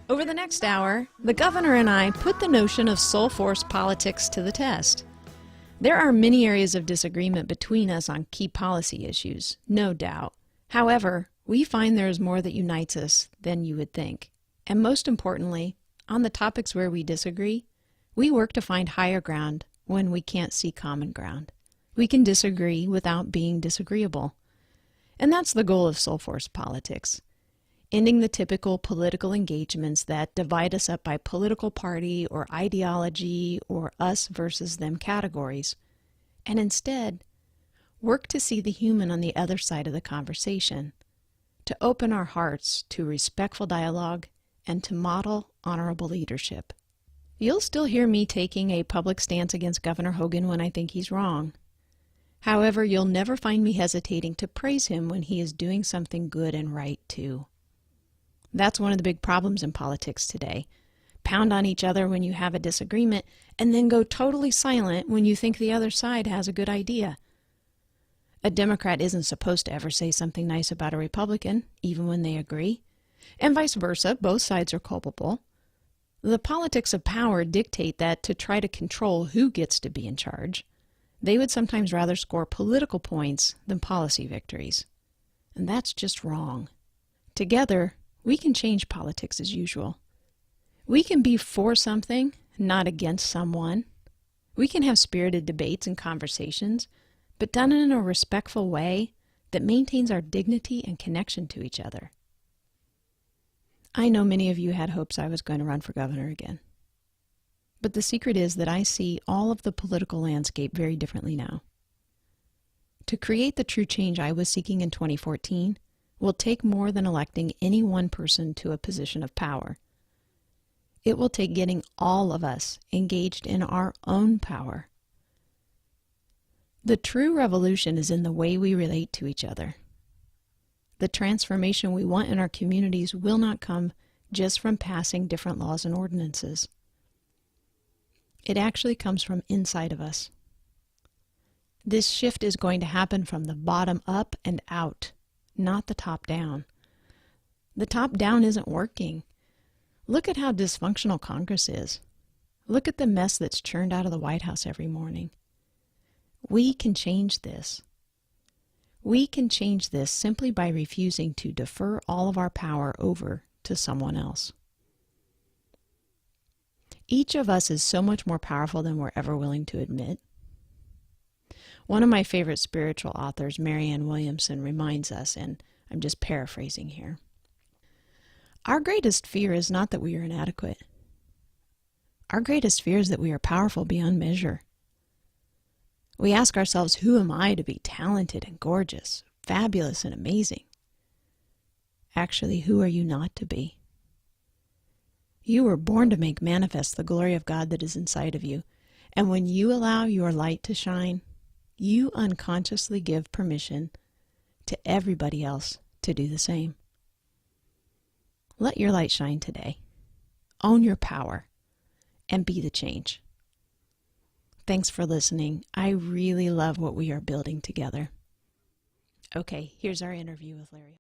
Over the next hour, the governor and I put the notion of sole force politics to the test. There are many areas of disagreement between us on key policy issues, no doubt. However, we find there is more that unites us than you would think. And most importantly, on the topics where we disagree, we work to find higher ground when we can't see common ground. We can disagree without being disagreeable. And that's the goal of sole force politics. Ending the typical political engagements that divide us up by political party or ideology or us versus them categories, and instead work to see the human on the other side of the conversation, to open our hearts to respectful dialogue and to model honorable leadership. You'll still hear me taking a public stance against Governor Hogan when I think he's wrong. However, you'll never find me hesitating to praise him when he is doing something good and right too. That's one of the big problems in politics today. Pound on each other when you have a disagreement, and then go totally silent when you think the other side has a good idea. A Democrat isn't supposed to ever say something nice about a Republican, even when they agree. And vice versa, both sides are culpable. The politics of power dictate that to try to control who gets to be in charge, they would sometimes rather score political points than policy victories. And that's just wrong. Together, we can change politics as usual. We can be for something, not against someone. We can have spirited debates and conversations, but done in a respectful way that maintains our dignity and connection to each other. I know many of you had hopes I was going to run for governor again. But the secret is that I see all of the political landscape very differently now. To create the true change I was seeking in 2014, will take more than electing any one person to a position of power. It will take getting all of us engaged in our own power. The true revolution is in the way we relate to each other. The transformation we want in our communities will not come just from passing different laws and ordinances. It actually comes from inside of us. This shift is going to happen from the bottom up and out, not the top down. The top down isn't working. Look at how dysfunctional Congress is. Look at the mess that's churned out of the White House every morning. We can change this. We can change this simply by refusing to defer all of our power over to someone else. Each of us is so much more powerful than we're ever willing to admit. One of my favorite spiritual authors, Marianne Williamson, reminds us, and I'm just paraphrasing here, our greatest fear is not that we are inadequate. Our greatest fear is that we are powerful beyond measure. We ask ourselves, who am I to be talented and gorgeous, fabulous and amazing? Actually, who are you not to be? You were born to make manifest the glory of God that is inside of you, and when you allow your light to shine, you unconsciously give permission to everybody else to do the same. Let your light shine today. Own your power and be the change. Thanks for listening. I really love what we are building together. Okay, here's our interview with Larry.